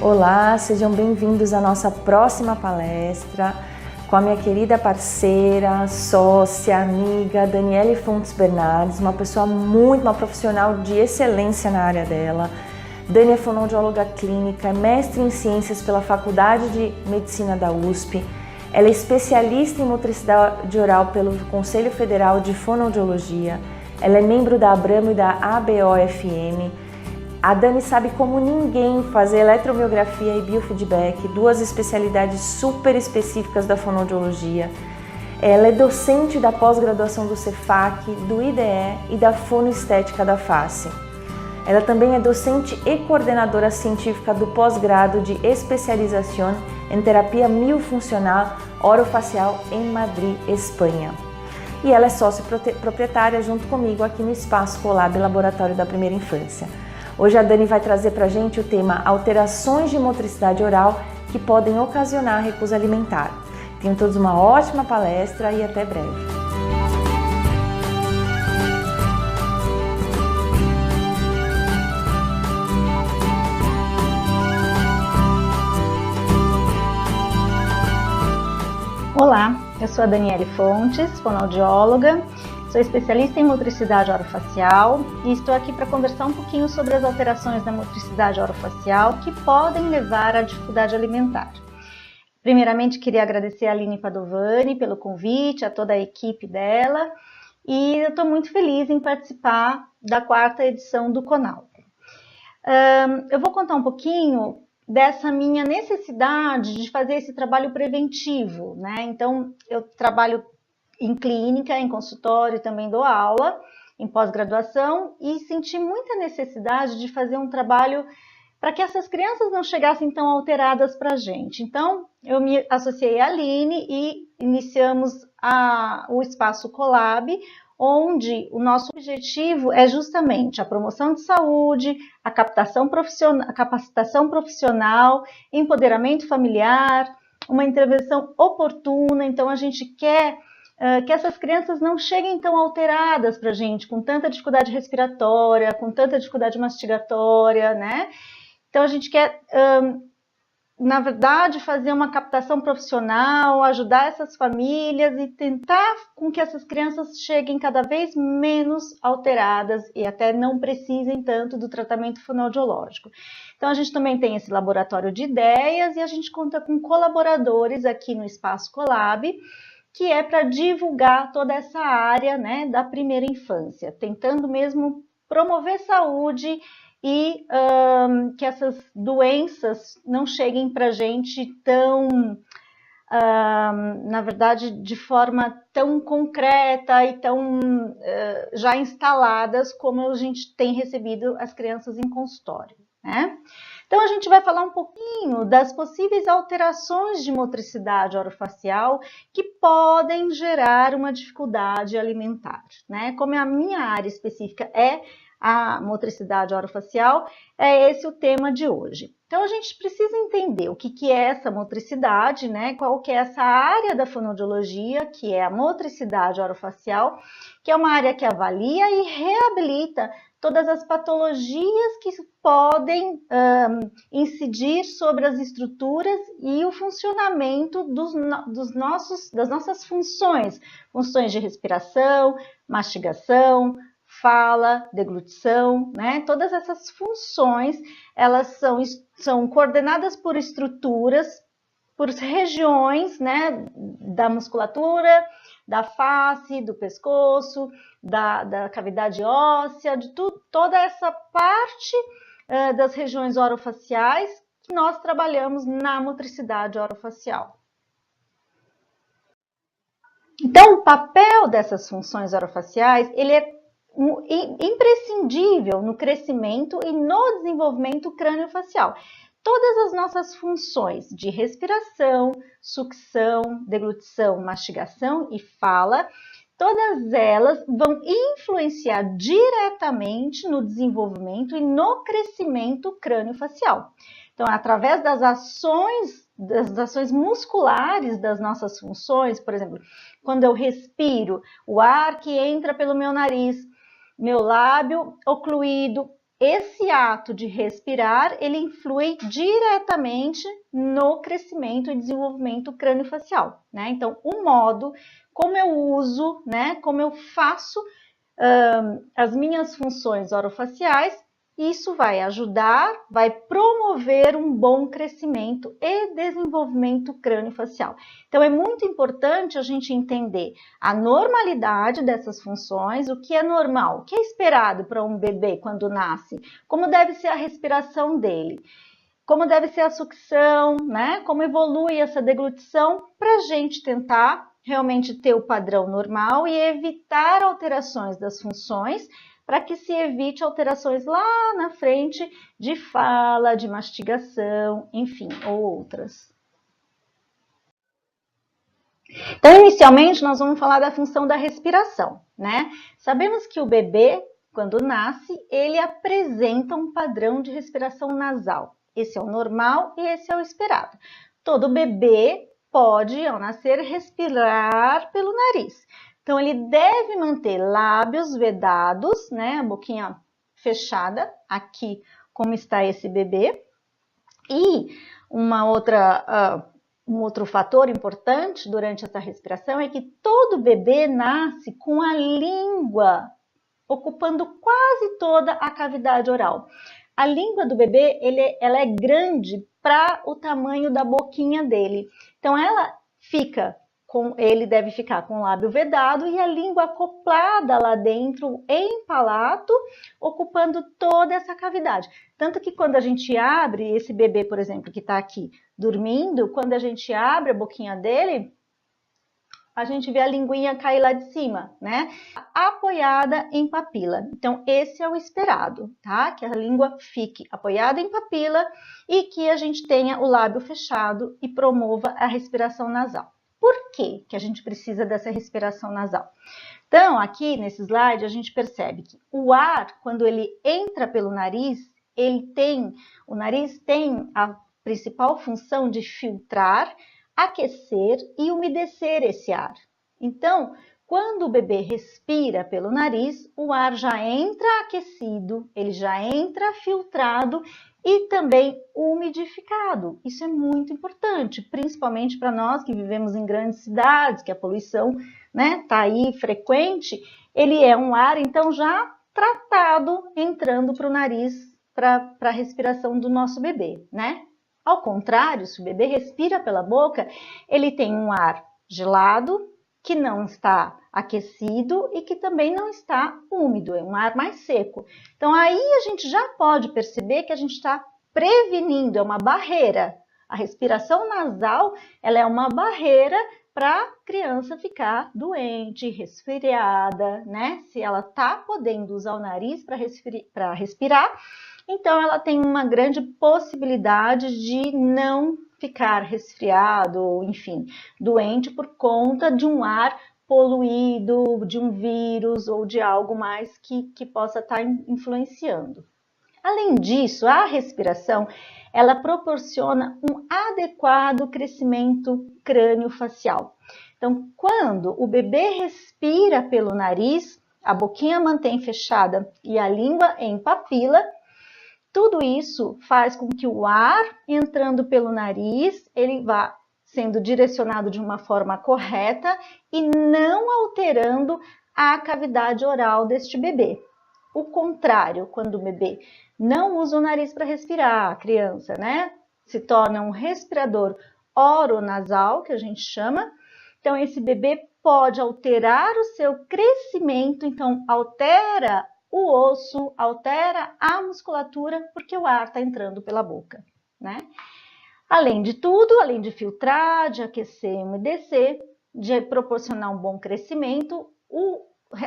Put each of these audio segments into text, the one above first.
Olá, sejam bem-vindos à nossa próxima palestra com a minha querida parceira, sócia, amiga, Daniele Fontes Bernardes, uma profissional de excelência na área dela. Dani é fonoaudióloga clínica, mestre em ciências pela Faculdade de Medicina da USP. Ela é especialista em motricidade oral pelo Conselho Federal de Fonoaudiologia. Ela é membro da Abramo e da ABOFM. A Dani sabe como ninguém fazer eletromiografia e biofeedback, duas especialidades super específicas da fonoaudiologia. Ela é docente da pós-graduação do Cefac, do IDE e da fonoestética da face. Ela também é docente e coordenadora científica do pós-grado de especialização em terapia miofuncional orofacial em Madrid, Espanha. E ela é sócia proprietária junto comigo aqui no Espaço Colab Laboratório da Primeira Infância. Hoje a Dani vai trazer pra gente o tema alterações de motricidade oral que podem ocasionar recusa alimentar. Tenham todos uma ótima palestra e até breve. Olá, eu sou a Daniele Fontes, fonoaudióloga. Sou especialista em motricidade orofacial e estou aqui para conversar um pouquinho sobre as alterações da motricidade orofacial que podem levar à dificuldade alimentar. Primeiramente, queria agradecer a Aline Padovani pelo convite, a toda a equipe dela, e eu estou muito feliz em participar da 4ª edição do CONAL. Eu vou contar um pouquinho dessa minha necessidade de fazer esse trabalho preventivo, né? Então, eu trabalho em clínica, em consultório, também dou aula, em pós-graduação, e senti muita necessidade de fazer um trabalho para que essas crianças não chegassem tão alteradas para a gente. Então, eu me associei à Aline e iniciamos o Espaço Colab, onde o nosso objetivo é justamente a promoção de saúde, a captação profissional, a capacitação profissional, empoderamento familiar, uma intervenção oportuna. Então, a gente quer que essas crianças não cheguem tão alteradas para a gente, com tanta dificuldade respiratória, com tanta dificuldade mastigatória, né? Então, a gente quer, na verdade, fazer uma captação profissional, ajudar essas famílias e tentar com que essas crianças cheguem cada vez menos alteradas e até não precisem tanto do tratamento fonoaudiológico. Então, a gente também tem esse laboratório de ideias e a gente conta com colaboradores aqui no Espaço Colab, que é para divulgar toda essa área, né, da primeira infância, tentando mesmo promover saúde e que essas doenças não cheguem para a gente tão, na verdade, de forma tão concreta e tão já instaladas como a gente tem recebido as crianças em consultório, né? Então, a gente vai falar um pouquinho das possíveis alterações de motricidade orofacial que podem gerar uma dificuldade alimentar, né? Como a minha área específica é a motricidade orofacial, é esse o tema de hoje. Então, a gente precisa entender o que é essa motricidade, né? Qual que é essa área da fonoaudiologia, que é a motricidade orofacial, que é uma área que avalia e reabilita todas as patologias que podem incidir sobre as estruturas e o funcionamento das nossas funções de respiração, mastigação, fala, deglutição, né? Todas essas funções, elas são coordenadas por estruturas, por regiões, né, da musculatura, da face, do pescoço, da cavidade óssea, de toda essa parte das regiões orofaciais que nós trabalhamos na motricidade orofacial. Então, o papel dessas funções orofaciais, ele é imprescindível no crescimento e no desenvolvimento crâniofacial. Todas as nossas funções de respiração, sucção, deglutição, mastigação e fala, todas elas vão influenciar diretamente no desenvolvimento e no crescimento crâniofacial. Então, através das ações musculares das nossas funções, por exemplo, quando eu respiro, o ar que entra pelo meu nariz, meu lábio ocluído esse ato de respirar, ele influi diretamente no crescimento e desenvolvimento crâniofacial, né? Então, o modo como eu uso, né, como eu faço as minhas funções orofaciais, isso vai ajudar, vai promover um bom crescimento e desenvolvimento crâniofacial. Então, é muito importante a gente entender a normalidade dessas funções, o que é normal, o que é esperado para um bebê quando nasce, como deve ser a respiração dele, como deve ser a sucção, né? Como evolui essa deglutição, para a gente tentar realmente ter o padrão normal e evitar alterações das funções, para que se evite alterações lá na frente de fala, de mastigação, enfim, ou outras. Então, inicialmente, nós vamos falar da função da respiração, né? Sabemos que o bebê, quando nasce, ele apresenta um padrão de respiração nasal. Esse é o normal e esse é o esperado. Todo bebê pode, ao nascer, respirar pelo nariz. Então, ele deve manter lábios vedados, né? A boquinha fechada, aqui como está esse bebê. E um outro fator importante durante essa respiração é que todo bebê nasce com a língua ocupando quase toda a cavidade oral. A língua do bebê, ela é grande para o tamanho da boquinha dele. Então, ele deve ficar com o lábio vedado e a língua acoplada lá dentro em palato, ocupando toda essa cavidade. Tanto que quando a gente abre esse bebê, por exemplo, que está aqui dormindo, quando a gente abre a boquinha dele, a gente vê a linguinha cair lá de cima, né? Apoiada em papila. Então, esse é o esperado, tá? Que a língua fique apoiada em papila e que a gente tenha o lábio fechado e promova a respiração nasal. Por que que a gente precisa dessa respiração nasal? Então, aqui nesse slide, a gente percebe que o ar, quando ele entra pelo nariz, o nariz tem a principal função de filtrar, aquecer e umedecer esse ar. Então, quando o bebê respira pelo nariz, o ar já entra aquecido, ele já entra filtrado e também umidificado. Isso é muito importante, principalmente para nós que vivemos em grandes cidades, que a poluição, né, tá aí frequente. Ele é um ar, então, já tratado, entrando para o nariz, para a respiração do nosso bebê, né? Ao contrário, se o bebê respira pela boca, ele tem um ar gelado, que não está aquecido e que também não está úmido, é um ar mais seco. Então, aí a gente já pode perceber que a gente está prevenindo, é uma barreira. A respiração nasal, ela é uma barreira para a criança ficar doente, resfriada, né? Se ela está podendo usar o nariz para respirar, então ela tem uma grande possibilidade de não ficar resfriado ou, enfim, doente por conta de um ar poluído, de um vírus ou de algo mais que possa estar influenciando. Além disso, a respiração, ela proporciona um adequado crescimento crâniofacial. Então, quando o bebê respira pelo nariz, a boquinha mantém fechada e a língua em papila, tudo isso faz com que o ar entrando pelo nariz, ele vá sendo direcionado de uma forma correta e não alterando a cavidade oral deste bebê. O contrário, quando o bebê não usa o nariz para respirar, a criança, né, se torna um respirador oronasal, que a gente chama. Então, esse bebê pode alterar o seu crescimento, então altera o osso, altera a musculatura, porque o ar está entrando pela boca, né? Além de tudo, além de filtrar, de aquecer e umedecer, de proporcionar um bom crescimento,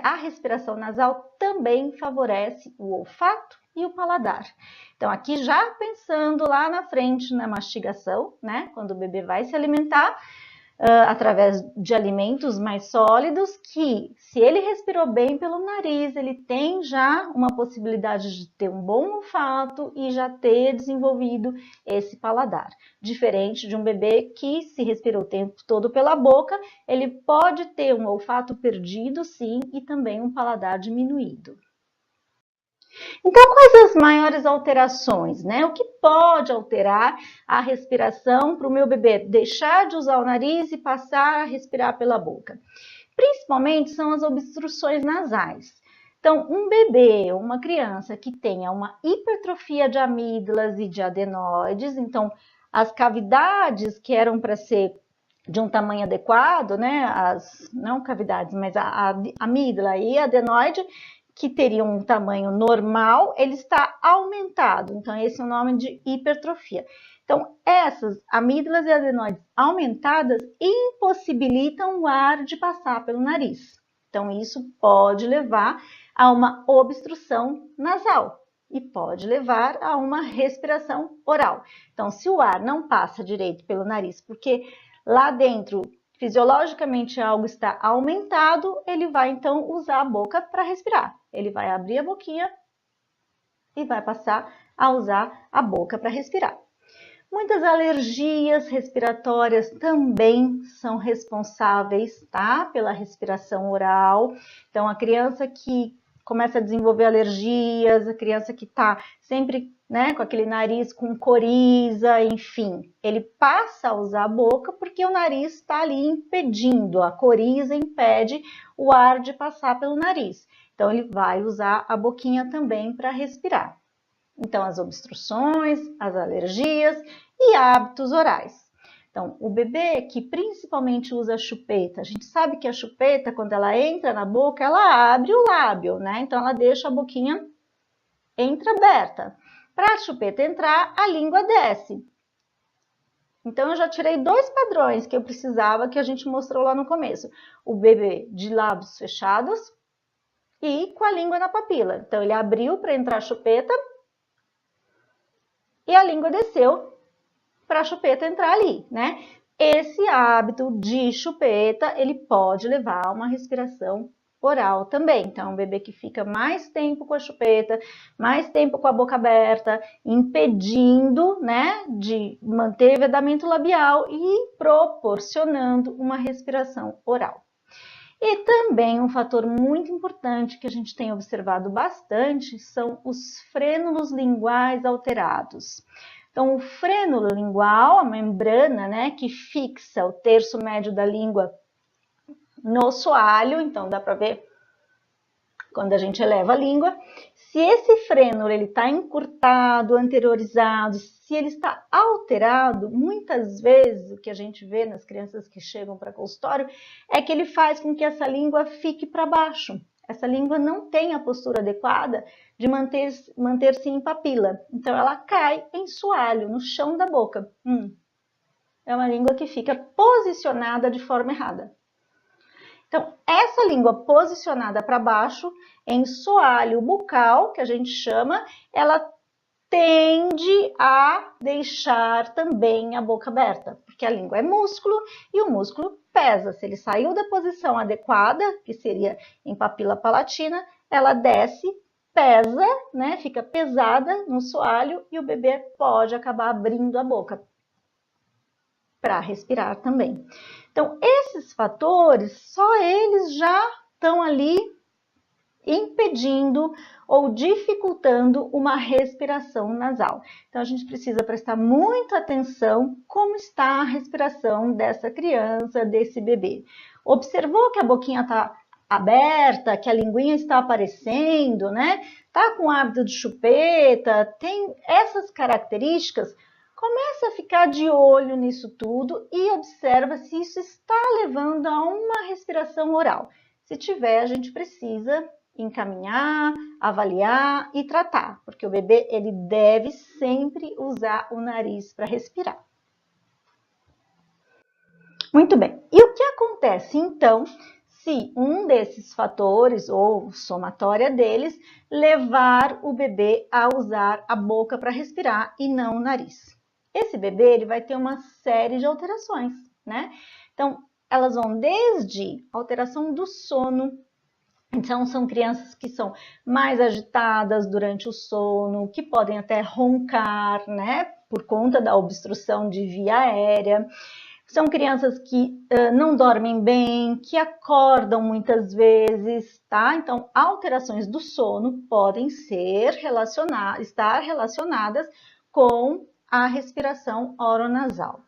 a respiração nasal também favorece o olfato e o paladar. Então, aqui já pensando lá na frente na mastigação, né? Quando o bebê vai se alimentar, através de alimentos mais sólidos, que se ele respirou bem pelo nariz, ele tem já uma possibilidade de ter um bom olfato e já ter desenvolvido esse paladar. Diferente de um bebê que se respirou o tempo todo pela boca, ele pode ter um olfato perdido, sim, e também um paladar diminuído. Então, quais as maiores alterações, né? O que pode alterar a respiração para o meu bebê deixar de usar o nariz e passar a respirar pela boca? Principalmente são as obstruções nasais. Então, um bebê, uma criança que tenha uma hipertrofia de amígdalas e de adenoides, então as cavidades que eram para ser de um tamanho adequado, né? Não cavidades, mas a amígdala e a adenoide, que teriam um tamanho normal, ele está aumentado. Então, esse é o nome de hipertrofia. Então, essas amígdalas e adenoides aumentadas impossibilitam o ar de passar pelo nariz. Então, isso pode levar a uma obstrução nasal e pode levar a uma respiração oral. Então, se o ar não passa direito pelo nariz, porque lá dentro, fisiologicamente, algo está aumentado, ele vai então usar a boca para respirar. Ele vai abrir a boquinha e vai passar a usar a boca para respirar. Muitas alergias respiratórias também são responsáveis, tá? Pela respiração oral. Então, a criança que começa a desenvolver alergias, a criança que está sempre, né, com aquele nariz com coriza, enfim, ele passa a usar a boca porque o nariz está ali impedindo, a coriza impede o ar de passar pelo nariz. Então, ele vai usar a boquinha também para respirar. Então, as obstruções, as alergias e hábitos orais. Então, o bebê que principalmente usa a chupeta, a gente sabe que a chupeta, quando ela entra na boca, ela abre o lábio, né? Então, ela deixa a boquinha entreaberta. Para a chupeta entrar, a língua desce. Então, eu já tirei 2 padrões que eu precisava, que a gente mostrou lá no começo. O bebê de lábios fechados e com a língua na papila. Então, ele abriu para entrar a chupeta e a língua desceu para a chupeta entrar ali, né? Esse hábito de chupeta, ele pode levar a uma respiração oral também. Então, um bebê que fica mais tempo com a chupeta, mais tempo com a boca aberta, impedindo, né, de manter vedamento labial e proporcionando uma respiração oral. E também um fator muito importante que a gente tem observado bastante são os frênulos linguais alterados. Então, o frênulo lingual, a membrana, né, que fixa o terço médio da língua no soalho, então dá para ver quando a gente eleva a língua. Se esse frênulo está encurtado, anteriorizado, se ele está alterado, muitas vezes o que a gente vê nas crianças que chegam para consultório é que ele faz com que essa língua fique para baixo. Essa língua não tem a postura adequada de manter-se em papila. Então, ela cai em soalho, no chão da boca. É uma língua que fica posicionada de forma errada. Então, essa língua posicionada para baixo, em soalho bucal, que a gente chama, ela tende a deixar também a boca aberta, porque a língua é músculo e o músculo pesa. Se ele saiu da posição adequada, que seria em papila palatina, ela desce, pesa, né? Fica pesada no soalho e o bebê pode acabar abrindo a boca para respirar também. Então, esses fatores, só eles já estão ali impedindo ou dificultando uma respiração nasal. Então, a gente precisa prestar muita atenção como está a respiração dessa criança, desse bebê. Observou que a boquinha está aberta, que a linguinha está aparecendo, né? Tá com hábito de chupeta, tem essas características. Começa a ficar de olho nisso tudo e observa se isso está levando a uma respiração oral. Se tiver, a gente precisa encaminhar, avaliar e tratar, porque o bebê ele deve sempre usar o nariz para respirar. Muito bem. E o que acontece então se um desses fatores ou somatória deles levar o bebê a usar a boca para respirar e não o nariz? Esse bebê ele vai ter uma série de alterações, né? Então, elas vão desde alteração do sono. Então, são crianças que são mais agitadas durante o sono, que podem até roncar, né? Por conta da obstrução de via aérea. São crianças que não dormem bem, que acordam muitas vezes, tá? Então, alterações do sono podem estar relacionadas com a respiração oronasal.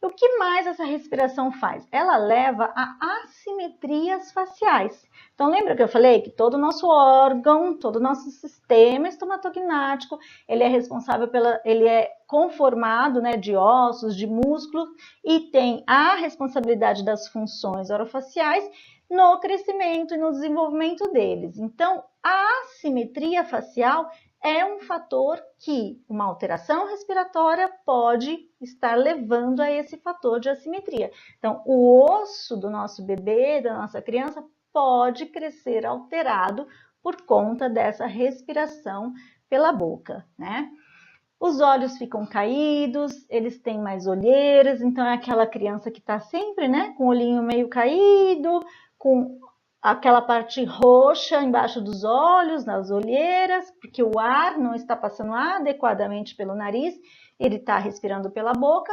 O que mais essa respiração faz? Ela leva a assimetrias faciais. Então, lembra que eu falei que todo o nosso órgão, todo o nosso sistema estomatognático, ele é conformado, né, de ossos, de músculos e tem a responsabilidade das funções orofaciais no crescimento e no desenvolvimento deles. Então, a assimetria facial é um fator que uma alteração respiratória pode estar levando a esse fator de assimetria. Então, o osso do nosso bebê, da nossa criança, pode crescer alterado por conta dessa respiração pela boca, né? Os olhos ficam caídos, eles têm mais olheiras, então é aquela criança que está sempre, né, com o olhinho meio caído, com aquela parte roxa embaixo dos olhos, nas olheiras, porque o ar não está passando adequadamente pelo nariz, ele está respirando pela boca.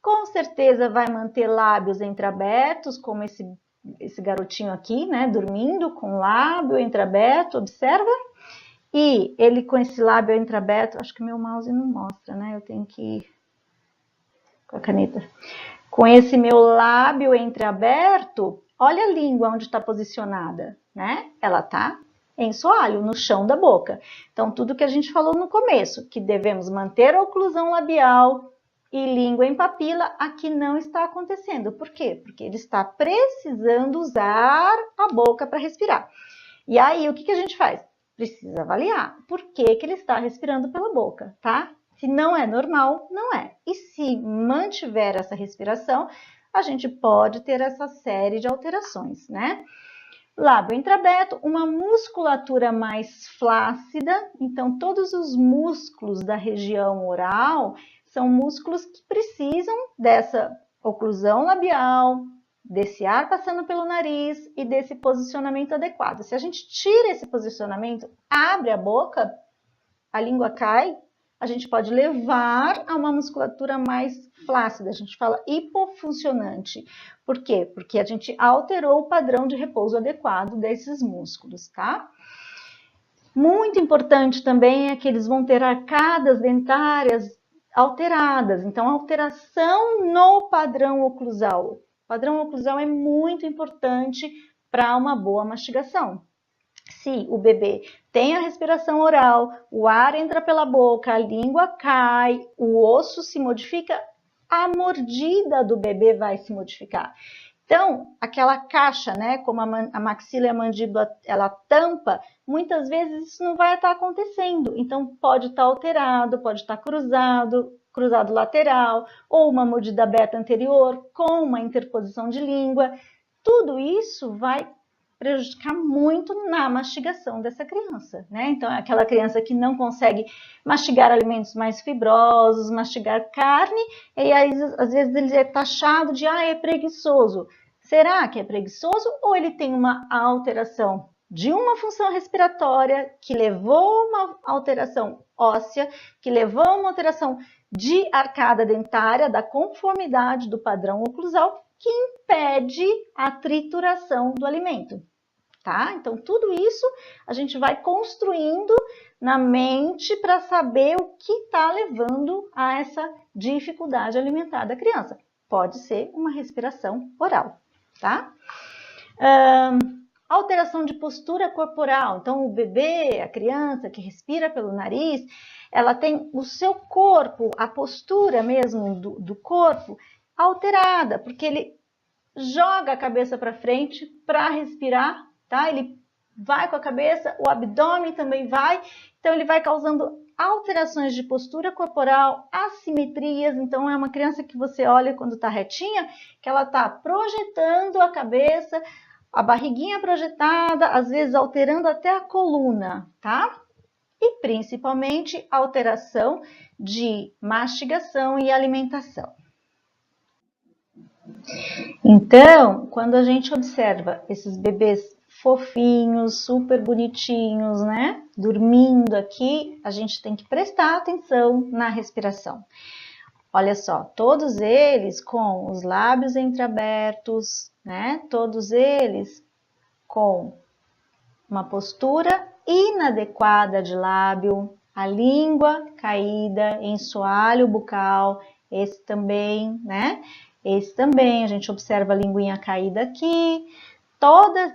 Com certeza vai manter lábios entreabertos, como esse garotinho aqui, né, dormindo com lábio entreaberto, observa? E ele com esse lábio entreaberto, acho que meu mouse não mostra, né, eu tenho que ir com a caneta. Com esse meu lábio entreaberto, olha a língua onde está posicionada, né? Ela está em soalho, no chão da boca. Então, tudo que a gente falou no começo, que devemos manter a oclusão labial e língua em papila, aqui não está acontecendo. Por quê? Porque ele está precisando usar a boca para respirar. E aí, o que a gente faz? Precisa avaliar por que ele está respirando pela boca, tá? Se não é normal, não é. E se mantiver essa respiração, a gente pode ter essa série de alterações, né? Lábio entreaberto, uma musculatura mais flácida, então todos os músculos da região oral são músculos que precisam dessa oclusão labial, desse ar passando pelo nariz e desse posicionamento adequado. Se a gente tira esse posicionamento, abre a boca, a língua cai, a gente pode levar a uma musculatura mais flácida, a gente fala hipofuncionante. Por quê? Porque a gente alterou o padrão de repouso adequado desses músculos, tá? Muito importante também é que eles vão ter arcadas dentárias alteradas, então alteração no padrão oclusal. O padrão oclusal é muito importante para uma boa mastigação. Se o bebê tem a respiração oral, o ar entra pela boca, a língua cai, o osso se modifica, a mordida do bebê vai se modificar. Então, aquela caixa, né, como a maxila e a mandíbula, ela tampa, muitas vezes isso não vai estar acontecendo. Então, pode estar alterado, pode estar cruzado lateral, ou uma mordida aberta anterior, com uma interposição de língua. Tudo isso vai prejudicar muito na mastigação dessa criança, né? Então, é aquela criança que não consegue mastigar alimentos mais fibrosos, mastigar carne, e aí, às vezes, ele é taxado de, é preguiçoso. Será que é preguiçoso ou ele tem uma alteração de uma função respiratória que levou a uma alteração óssea, que levou a uma alteração de arcada dentária, da conformidade do padrão oclusal, que impede a trituração do alimento, tá? Então, tudo isso a gente vai construindo na mente para saber o que está levando a essa dificuldade alimentar da criança. Pode ser uma respiração oral, tá? Alteração de postura corporal. Então, o bebê, a criança que respira pelo nariz, ela tem o seu corpo, a postura mesmo do corpo alterada, porque ele joga a cabeça para frente para respirar, tá? Ele vai com a cabeça, o abdômen também vai, então ele vai causando alterações de postura corporal, assimetrias. Então é uma criança que você olha quando está retinha, que ela está projetando a cabeça, a barriguinha projetada, às vezes alterando até a coluna, tá? E principalmente alteração de mastigação e alimentação. Então, quando a gente observa esses bebês fofinhos, super bonitinhos, né? Dormindo aqui, a gente tem que prestar atenção na respiração. Olha só, todos eles com os lábios entreabertos, né? Todos eles com uma postura inadequada de lábio, a língua caída em soalho bucal, esse também, né? Esse também, a gente observa a linguinha caída aqui. Todos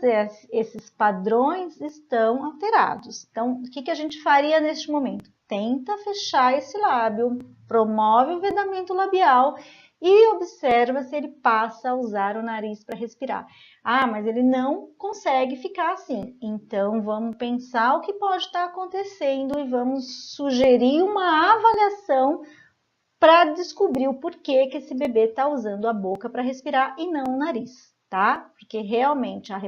esses padrões estão alterados. Então, o que a gente faria neste momento? Tenta fechar esse lábio, promove o vedamento labial e observa se ele passa a usar o nariz para respirar. Ah, mas ele não consegue ficar assim. Então, vamos pensar o que pode estar acontecendo e vamos sugerir uma avaliação para descobrir o porquê que esse bebê está usando a boca para respirar e não o nariz. Tá? Porque realmente a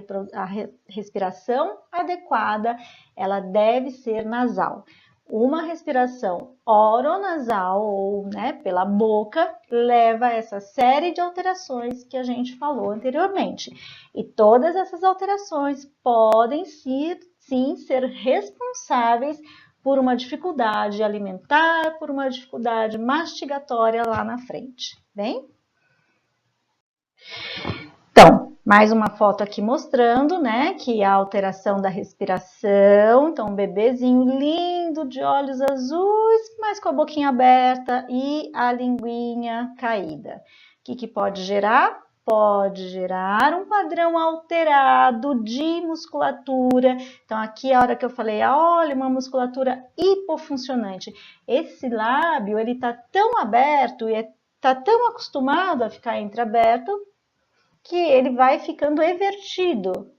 respiração adequada, ela deve ser nasal. Uma respiração oronasal ou, né, pela boca leva a essa série de alterações que a gente falou anteriormente. E todas essas alterações podem sim ser responsáveis por uma dificuldade alimentar, por uma dificuldade mastigatória lá na frente, bem? Então, mais uma foto aqui mostrando, né, que a alteração da respiração. Então, um bebezinho lindo, de olhos azuis, mas com a boquinha aberta e a linguinha caída. O que pode gerar? Pode gerar um padrão alterado de musculatura. Então, aqui a hora que eu falei, olha, uma musculatura hipofuncionante. Esse lábio, ele tá tão aberto e tá tão acostumado a ficar entreaberto, que ele vai ficando evertido.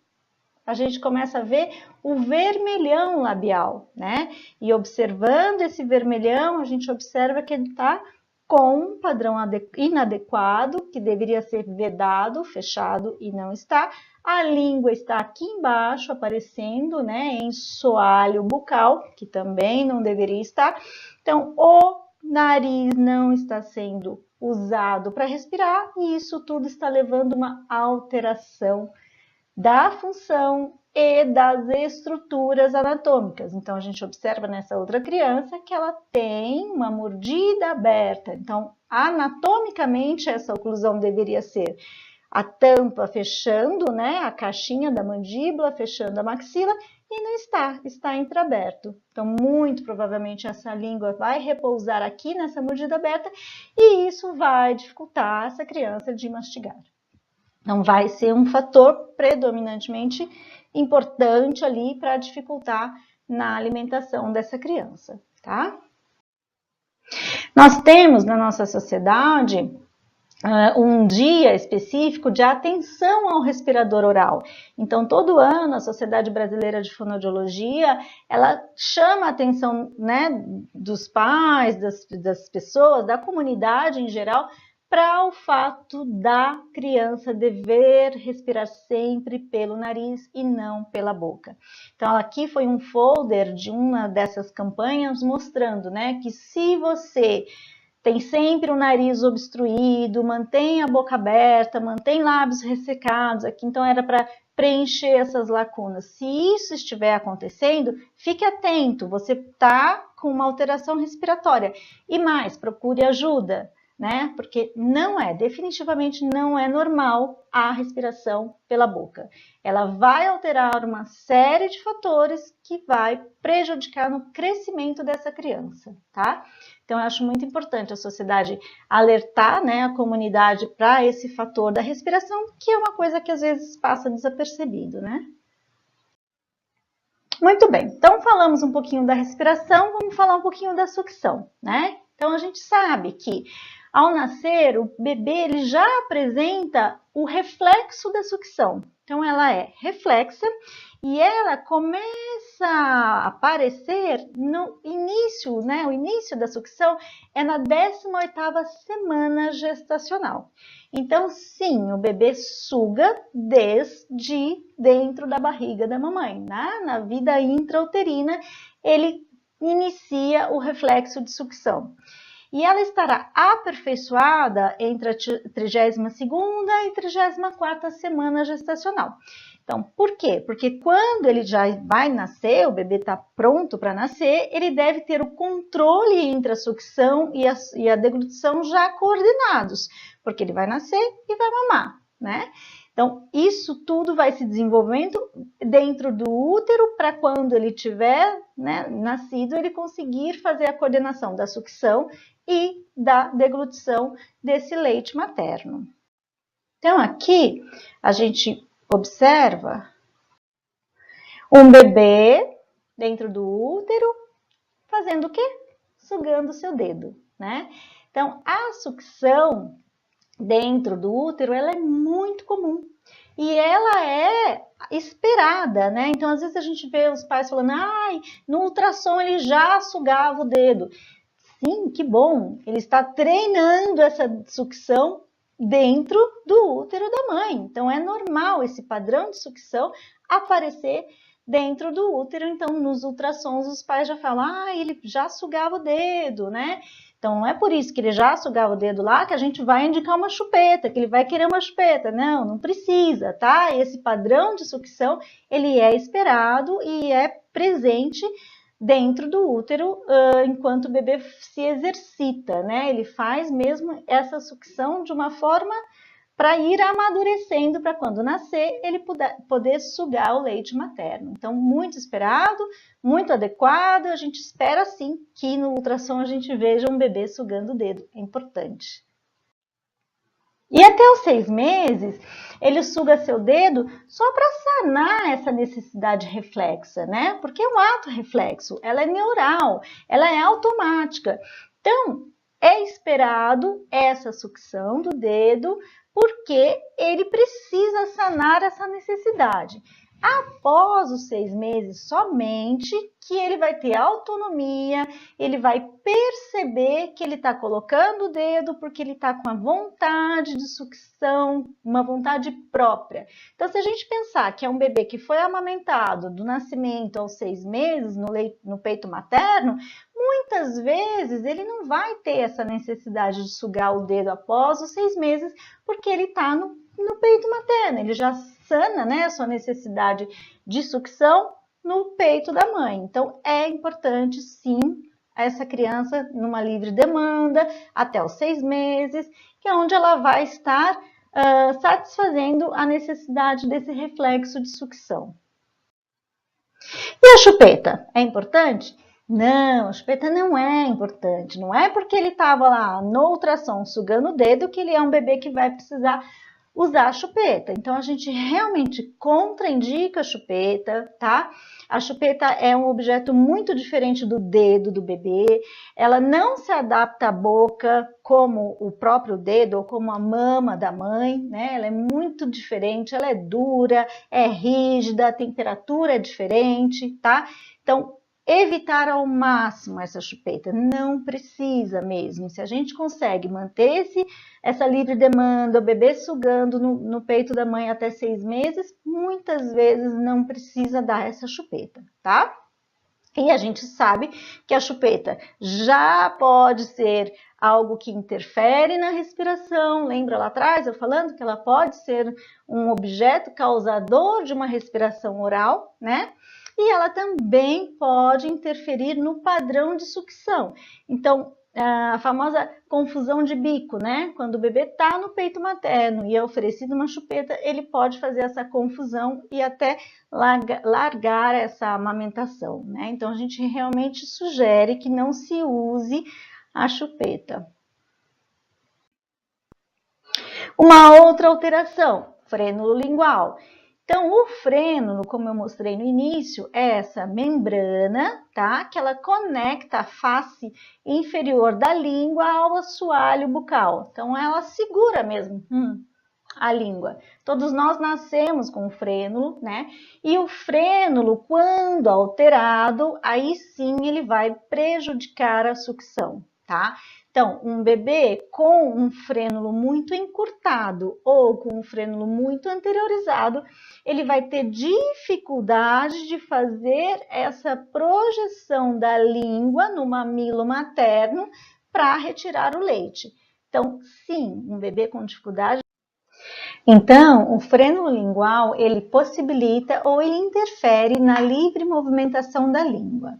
A gente começa a ver o vermelhão labial, né? E observando esse vermelhão, a gente observa que ele está com um padrão inadequado, que deveria ser vedado, fechado e não está. A língua está aqui embaixo, aparecendo, né, em soalho bucal, que também não deveria estar. Então, o nariz não está sendo usado para respirar e isso tudo está levando uma alteração da função e das estruturas anatômicas. Então, a gente observa nessa outra criança que ela tem uma mordida aberta. Então, anatomicamente, essa oclusão deveria ser a tampa fechando, né, a caixinha da mandíbula, fechando a maxila, e não está entreaberto. Então, muito provavelmente essa língua vai repousar aqui nessa mordida aberta e isso vai dificultar essa criança de mastigar. Então, vai ser um fator predominantemente importante ali para dificultar na alimentação dessa criança, tá? Nós temos na nossa sociedade um dia específico de atenção ao respirador oral. Então, todo ano, a Sociedade Brasileira de Fonoaudiologia, ela chama a atenção, né, dos pais, das pessoas, da comunidade em geral, para o fato da criança dever respirar sempre pelo nariz e não pela boca. Então, aqui foi um folder de uma dessas campanhas mostrando, né, que se você tem sempre o nariz obstruído, mantém a boca aberta, mantém lábios ressecados aqui, então era para preencher essas lacunas. Se isso estiver acontecendo, fique atento, você está com uma alteração respiratória. E mais, procure ajuda, né? Porque definitivamente não é normal a respiração pela boca. Ela vai alterar uma série de fatores que vai prejudicar no crescimento dessa criança, tá? Então, eu acho muito importante a sociedade alertar, né, a comunidade para esse fator da respiração, que é uma coisa que às vezes passa desapercebido, né? Muito bem, então falamos um pouquinho da respiração, vamos falar um pouquinho da sucção, né? Então, a gente sabe que ao nascer, o bebê ele já apresenta o reflexo da sucção. Então, ela é reflexa e ela começa a aparecer no início, né? O início da sucção é na 18ª semana gestacional. Então, sim, o bebê suga desde dentro da barriga da mamãe, né? Na vida intrauterina, ele inicia o reflexo de sucção. e ela estará aperfeiçoada entre a 32ª e 34ª semana gestacional. Então, por quê? Porque quando ele já vai nascer, o bebê está pronto para nascer, ele deve ter o controle entre a sucção e a deglutição já coordenados, porque ele vai nascer e vai mamar, né? Então, isso tudo vai se desenvolvendo dentro do útero para quando ele tiver, né, nascido, ele conseguir fazer a coordenação da sucção e da deglutição desse leite materno. Então, aqui a gente observa um bebê dentro do útero fazendo o quê? Sugando o seu dedo, né? Então, a sucção dentro do útero, ela é muito comum e ela é esperada, né? Então, às vezes a gente vê os pais falando, ai, no ultrassom ele já sugava o dedo. Sim, que bom, ele está treinando essa sucção dentro do útero da mãe. Então, é normal esse padrão de sucção aparecer dentro do útero. Então, nos ultrassons, os pais já falam, ah, ele já sugava o dedo, né? Então, não é por isso que ele já sugava o dedo lá que a gente vai indicar uma chupeta, que ele vai querer uma chupeta. Não, não precisa, tá? Esse padrão de sucção, ele é esperado e é presente dentro do útero enquanto o bebê se exercita, né? Ele faz mesmo essa sucção de uma forma para ir amadurecendo para quando nascer ele poder sugar o leite materno. Então, muito esperado, muito adequado, a gente espera sim que no ultrassom a gente veja um bebê sugando o dedo, é importante. E até os 6 meses, ele suga seu dedo só para sanar essa necessidade reflexa, né? Porque é um ato reflexo, ela é neural, ela é automática. Então, é esperado essa sucção do dedo porque ele precisa sanar essa necessidade. Após os 6 meses somente que ele vai ter autonomia, ele vai perceber que ele está colocando o dedo porque ele está com a vontade de sucção, uma vontade própria. Então, se a gente pensar que é um bebê que foi amamentado do nascimento aos 6 meses no peito materno, muitas vezes ele não vai ter essa necessidade de sugar o dedo após os 6 meses porque ele está no peito materno, ele já sana, né, a sua necessidade de sucção no peito da mãe. Então, é importante, sim, essa criança numa livre demanda até os 6 meses, que é onde ela vai estar satisfazendo a necessidade desse reflexo de sucção. E a chupeta? É importante? Não, a chupeta não é importante. Não é porque ele estava lá no ultrassom sugando o dedo que ele é um bebê que vai precisar usar a chupeta. Então, a gente realmente contraindica a chupeta, tá? A chupeta é um objeto muito diferente do dedo do bebê. Ela não se adapta à boca como o próprio dedo ou como a mama da mãe, né? Ela é muito diferente, ela é dura, é rígida, a temperatura é diferente, tá? Então, evitar ao máximo essa chupeta, não precisa mesmo. Se a gente consegue manter essa livre demanda, o bebê sugando no peito da mãe até 6 meses, muitas vezes não precisa dar essa chupeta, tá? E a gente sabe que a chupeta já pode ser algo que interfere na respiração. Lembra lá atrás eu falando que ela pode ser um objeto causador de uma respiração oral, né? E ela também pode interferir no padrão de sucção. Então, a famosa confusão de bico, né? Quando o bebê está no peito materno e é oferecido uma chupeta, ele pode fazer essa confusão e até largar essa amamentação, né? Então, a gente realmente sugere que não se use a chupeta. Uma outra alteração, frênulo lingual. Então, o frênulo, como eu mostrei no início, é essa membrana, tá? Que ela conecta a face inferior da língua ao assoalho bucal. Então, ela segura mesmo a língua. Todos nós nascemos com o frênulo, né? E o frênulo, quando alterado, aí sim ele vai prejudicar a sucção, tá? Então, um bebê com um frênulo muito encurtado ou com um frênulo muito anteriorizado, ele vai ter dificuldade de fazer essa projeção da língua no mamilo materno para retirar o leite. Então, sim, um bebê com dificuldade. Então, o frênulo lingual, ele possibilita ou ele interfere na livre movimentação da língua.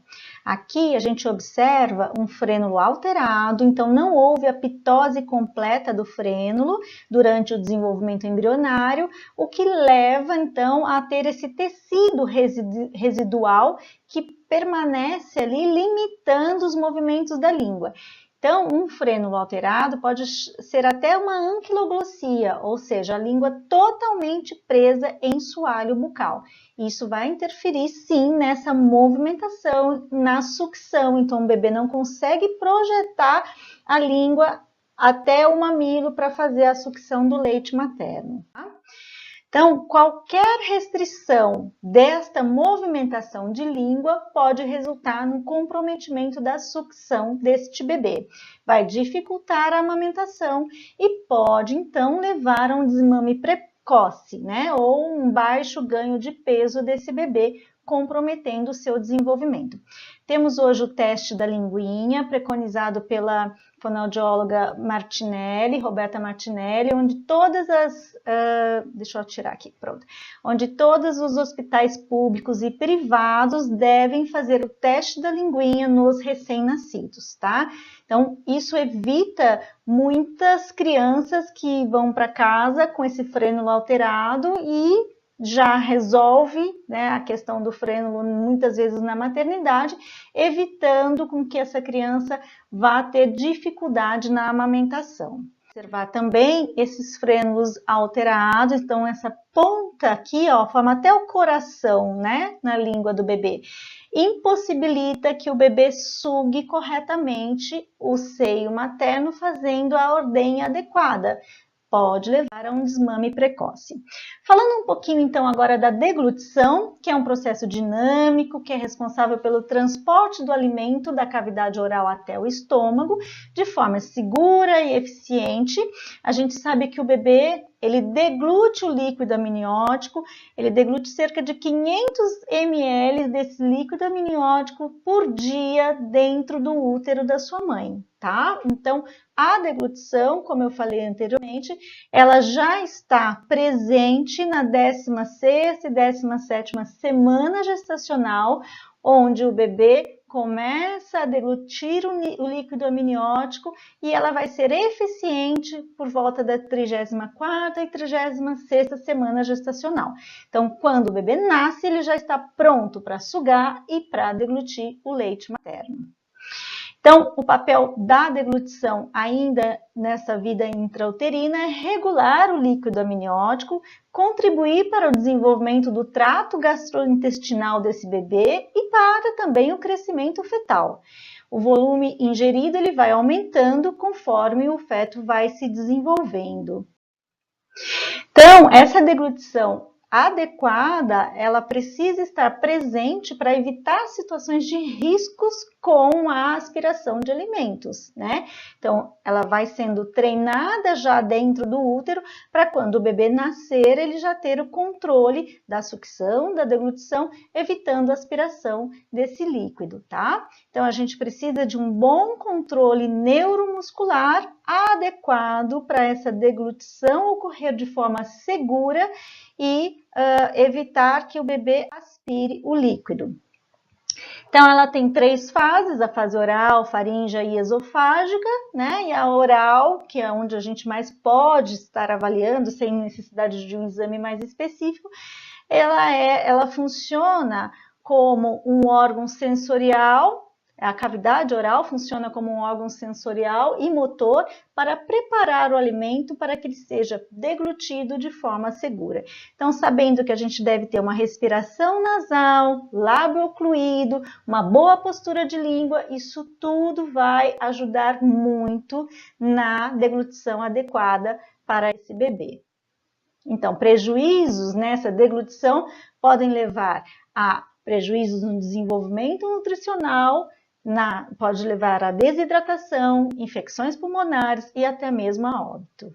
Aqui a gente observa um frênulo alterado, então não houve a pitose completa do frênulo durante o desenvolvimento embrionário, o que leva então a ter esse tecido residual que permanece ali limitando os movimentos da língua. Então, um frênulo alterado pode ser até uma anquiloglossia, ou seja, a língua totalmente presa em soalho bucal. Isso vai interferir, sim, nessa movimentação, na sucção. Então, o bebê não consegue projetar a língua até o mamilo para fazer a sucção do leite materno. Tá? Então, qualquer restrição desta movimentação de língua pode resultar no comprometimento da sucção deste bebê. Vai dificultar a amamentação e pode, então, levar a um desmame precoce, né? Ou um baixo ganho de peso desse bebê, comprometendo o seu desenvolvimento. Temos hoje o teste da linguinha, preconizado pela fonoaudióloga Martinelli, Roberta Martinelli, onde todas as... deixa eu tirar aqui, pronto. Onde todos os hospitais públicos e privados devem fazer o teste da linguinha nos recém-nascidos, tá? Então, isso evita muitas crianças que vão para casa com esse frênulo alterado e já resolve, né, a questão do frênulo muitas vezes na maternidade, evitando com que essa criança vá ter dificuldade na amamentação. Observar também esses frênulos alterados, então essa ponta aqui, ó, forma até o coração, né, na língua do bebê. Impossibilita que o bebê sugue corretamente o seio materno, fazendo a ordenha adequada. Pode levar a um desmame precoce. Falando um pouquinho então agora da deglutição, que é um processo dinâmico que é responsável pelo transporte do alimento da cavidade oral até o estômago de forma segura e eficiente. A gente sabe que o bebê, ele deglute o líquido amniótico, ele deglute cerca de 500 ml desse líquido amniótico por dia dentro do útero da sua mãe, tá? Então, a deglutição, como eu falei anteriormente, ela já está presente na 16ª e 17ª semana gestacional, onde o bebê começa a deglutir o líquido amniótico e ela vai ser eficiente por volta da 34ª e 36ª semana gestacional. Então, quando o bebê nasce, ele já está pronto para sugar e para deglutir o leite materno. Então, o papel da deglutição ainda nessa vida intrauterina é regular o líquido amniótico, contribuir para o desenvolvimento do trato gastrointestinal desse bebê e para também o crescimento fetal. O volume ingerido ele vai aumentando conforme o feto vai se desenvolvendo. Então, essa deglutição adequada, ela precisa estar presente para evitar situações de riscos com a aspiração de alimentos, né? Então, ela vai sendo treinada já dentro do útero para quando o bebê nascer, ele já ter o controle da sucção, da deglutição, evitando a aspiração desse líquido, tá? Então, a gente precisa de um bom controle neuromuscular adequado para essa deglutição ocorrer de forma segura e evitar que o bebê aspire o líquido. Então, ela tem 3 fases, a fase oral, faríngea e esofágica, né? E a oral, que é onde a gente mais pode estar avaliando, sem necessidade de um exame mais específico, ela funciona como um órgão sensorial. A cavidade oral funciona como um órgão sensorial e motor para preparar o alimento para que ele seja deglutido de forma segura. Então, sabendo que a gente deve ter uma respiração nasal, lábio ocluído, uma boa postura de língua, isso tudo vai ajudar muito na deglutição adequada para esse bebê. Então, prejuízos nessa deglutição podem levar a prejuízos no desenvolvimento nutricional, pode levar a desidratação, infecções pulmonares e até mesmo a óbito.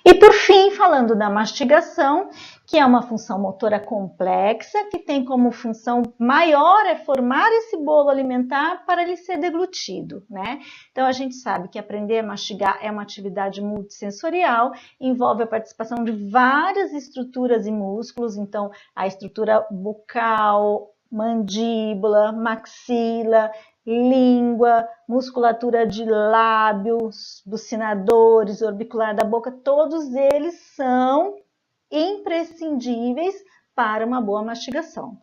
E por fim, falando da mastigação, que é uma função motora complexa, que tem como função maior é formar esse bolo alimentar para ele ser deglutido, né? Então a gente sabe que aprender a mastigar é uma atividade multissensorial, envolve a participação de várias estruturas e músculos, então a estrutura bucal, mandíbula, maxila, língua, musculatura de lábios, bucinadores, orbicular da boca, todos eles são imprescindíveis para uma boa mastigação.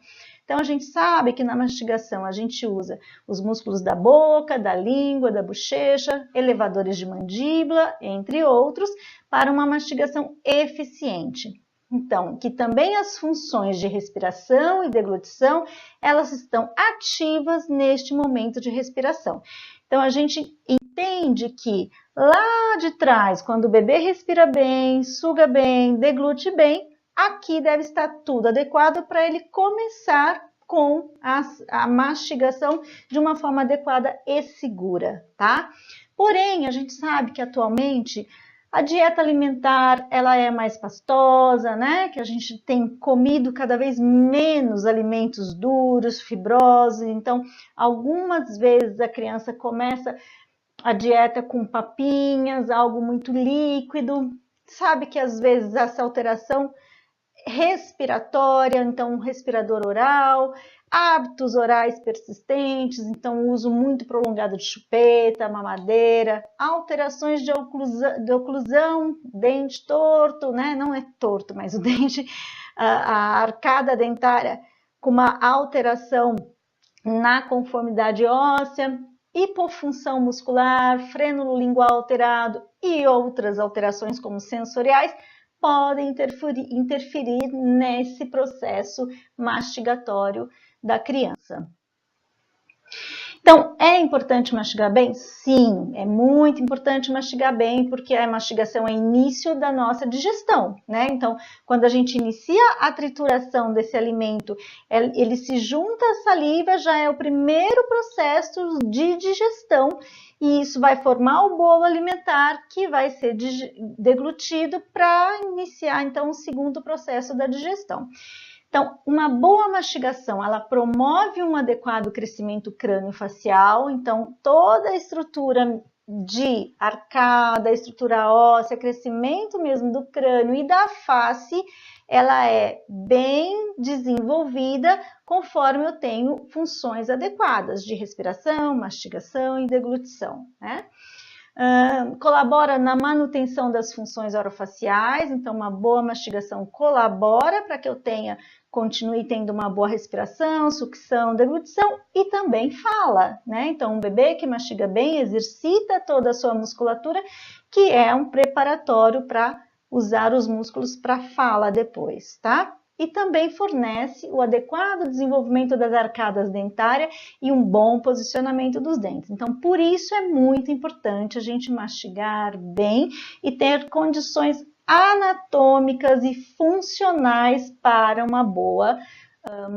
Então, a gente sabe que na mastigação a gente usa os músculos da boca, da língua, da bochecha, elevadores de mandíbula, entre outros, para uma mastigação eficiente. Então, que também as funções de respiração e deglutição, elas estão ativas neste momento de respiração. Então, a gente entende que lá de trás, quando o bebê respira bem, suga bem, deglute bem, aqui deve estar tudo adequado para ele começar com a mastigação de uma forma adequada e segura, tá? Porém, a gente sabe que atualmente a dieta alimentar, ela é mais pastosa, né? Que a gente tem comido cada vez menos alimentos duros, fibrosos. Então, algumas vezes a criança começa a dieta com papinhas, algo muito líquido. Sabe que às vezes essa alteração respiratória, então um respirador oral, hábitos orais persistentes, então uso muito prolongado de chupeta, mamadeira, alterações de oclusão, dente torto, né? Não é torto, mas o dente, a arcada dentária com uma alteração na conformidade óssea, hipofunção muscular, frênulo lingual alterado e outras alterações como sensoriais, podem interferir nesse processo mastigatório da criança. Então, é importante mastigar bem? Sim, é muito importante mastigar bem, porque a mastigação é início da nossa digestão, né? Então, quando a gente inicia a trituração desse alimento, ele se junta à saliva, já é o primeiro processo de digestão, e isso vai formar o bolo alimentar que vai ser deglutido para iniciar, então, o segundo processo da digestão. Então, uma boa mastigação, ela promove um adequado crescimento crânio-facial, então toda a estrutura de arcada, estrutura óssea, crescimento mesmo do crânio e da face, ela é bem desenvolvida conforme eu tenho funções adequadas de respiração, mastigação e deglutição, né? Colabora na manutenção das funções orofaciais, então uma boa mastigação colabora para que eu continue tendo uma boa respiração, sucção, deglutição e também fala, né? Então um bebê que mastiga bem exercita toda a sua musculatura, que é um preparatório para usar os músculos para fala depois, tá? E também fornece o adequado desenvolvimento das arcadas dentárias e um bom posicionamento dos dentes. Então, por isso é muito importante a gente mastigar bem e ter condições anatômicas e funcionais para uma boa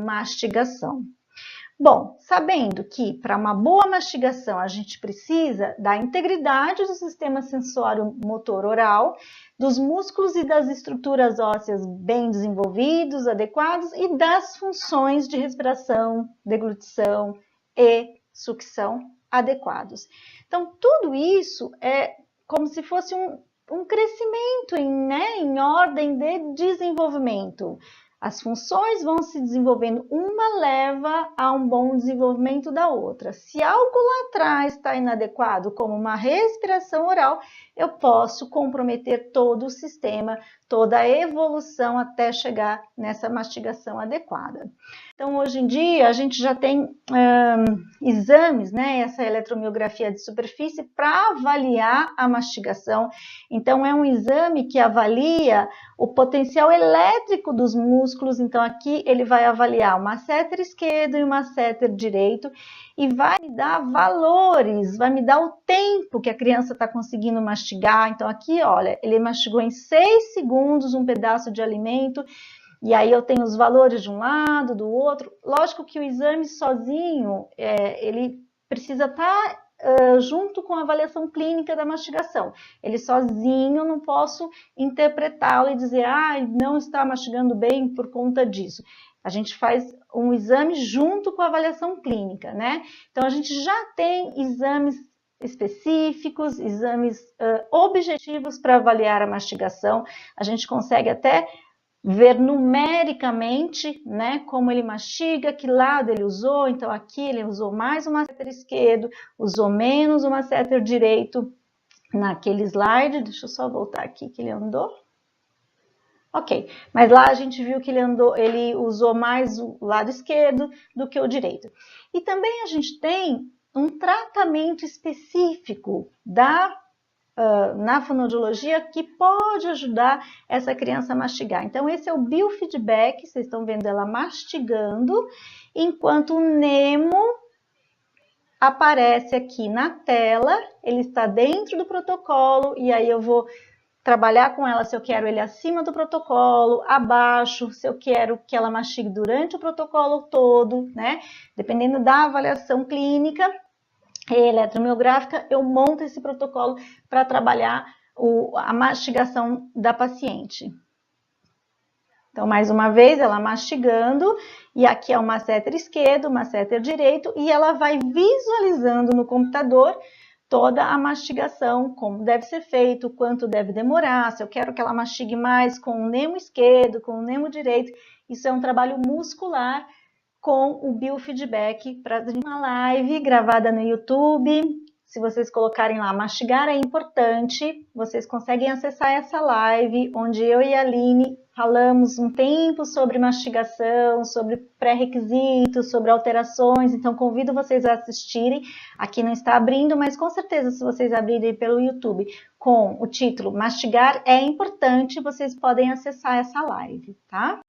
mastigação. Bom, sabendo que para uma boa mastigação a gente precisa da integridade do sistema sensório-motor oral, dos músculos e das estruturas ósseas bem desenvolvidos, adequados e das funções de respiração, deglutição e sucção adequados. Então, tudo isso é como se fosse um crescimento em ordem de desenvolvimento. As funções vão se desenvolvendo, uma leva a um bom desenvolvimento da outra. Se algo lá atrás está inadequado, como uma respiração oral, eu posso comprometer todo o sistema, toda a evolução até chegar nessa mastigação adequada. Então, hoje em dia, a gente já tem exames, né, essa eletromiografia de superfície para avaliar a mastigação. Então, é um exame que avalia o potencial elétrico dos músculos. Então, aqui ele vai avaliar o masseter esquerdo e o masseter direito e vai me dar valores, vai me dar o tempo que a criança está conseguindo mastigar. Então, aqui, olha, ele mastigou em 6 segundos um pedaço de alimento. E aí eu tenho os valores de um lado, do outro. Lógico que o exame sozinho, ele precisa estar junto com a avaliação clínica da mastigação. Ele sozinho eu não posso interpretá-lo e dizer, não está mastigando bem por conta disso. A gente faz um exame junto com a avaliação clínica, né? Então, a gente já tem exames específicos, exames objetivos para avaliar a mastigação. A gente consegue até ver numericamente, né, como ele mastiga, que lado ele usou. Então, aqui ele usou mais o masseter esquerdo, usou menos o masseter direito naquele slide. Deixa eu só voltar aqui que ele andou. Ok, mas lá a gente viu que ele usou mais o lado esquerdo do que o direito. E também a gente tem um tratamento específico na fonoaudiologia que pode ajudar essa criança a mastigar. Então, esse é o biofeedback, vocês estão vendo ela mastigando, enquanto o Nemo aparece aqui na tela, ele está dentro do protocolo, e aí eu vou trabalhar com ela se eu quero ele acima do protocolo, abaixo, se eu quero que ela mastigue durante o protocolo todo, né? Dependendo da avaliação clínica e eletromiográfica, eu monto esse protocolo para trabalhar a mastigação da paciente. Então, mais uma vez, ela mastigando, e aqui é o masseter esquerdo, o masseter direito, e ela vai visualizando no computador toda a mastigação, como deve ser feito, quanto deve demorar, se eu quero que ela mastigue mais com o nemo esquerdo, com o nemo direito. Isso é um trabalho muscular com o biofeedback para uma live gravada no YouTube. Se vocês colocarem lá, mastigar é importante, vocês conseguem acessar essa live, onde eu e a Aline falamos um tempo sobre mastigação, sobre pré-requisitos, sobre alterações. Então, convido vocês a assistirem. Aqui não está abrindo, mas com certeza, se vocês abrirem pelo YouTube com o título Mastigar é importante, vocês podem acessar essa live, tá?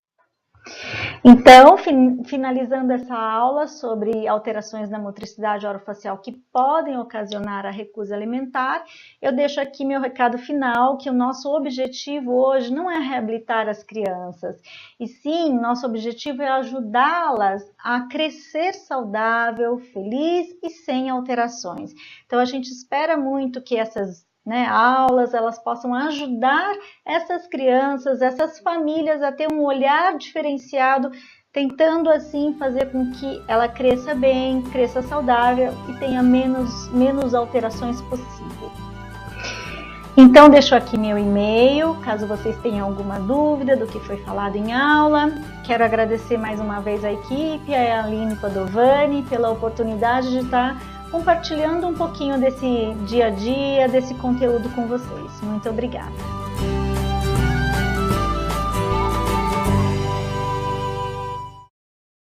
Então, finalizando essa aula sobre alterações na motricidade orofacial que podem ocasionar a recusa alimentar, eu deixo aqui meu recado final, que o nosso objetivo hoje não é reabilitar as crianças, e sim, nosso objetivo é ajudá-las a crescer saudável, feliz e sem alterações. Então, a gente espera muito que essas aulas, elas possam ajudar essas crianças, essas famílias a ter um olhar diferenciado, tentando assim fazer com que ela cresça bem, cresça saudável e tenha menos alterações possíveis. Então, deixo aqui meu e-mail, caso vocês tenham alguma dúvida do que foi falado em aula. Quero agradecer mais uma vez a equipe, a Aline Padovani, pela oportunidade de estar compartilhando um pouquinho desse dia a dia, desse conteúdo com vocês. Muito obrigada!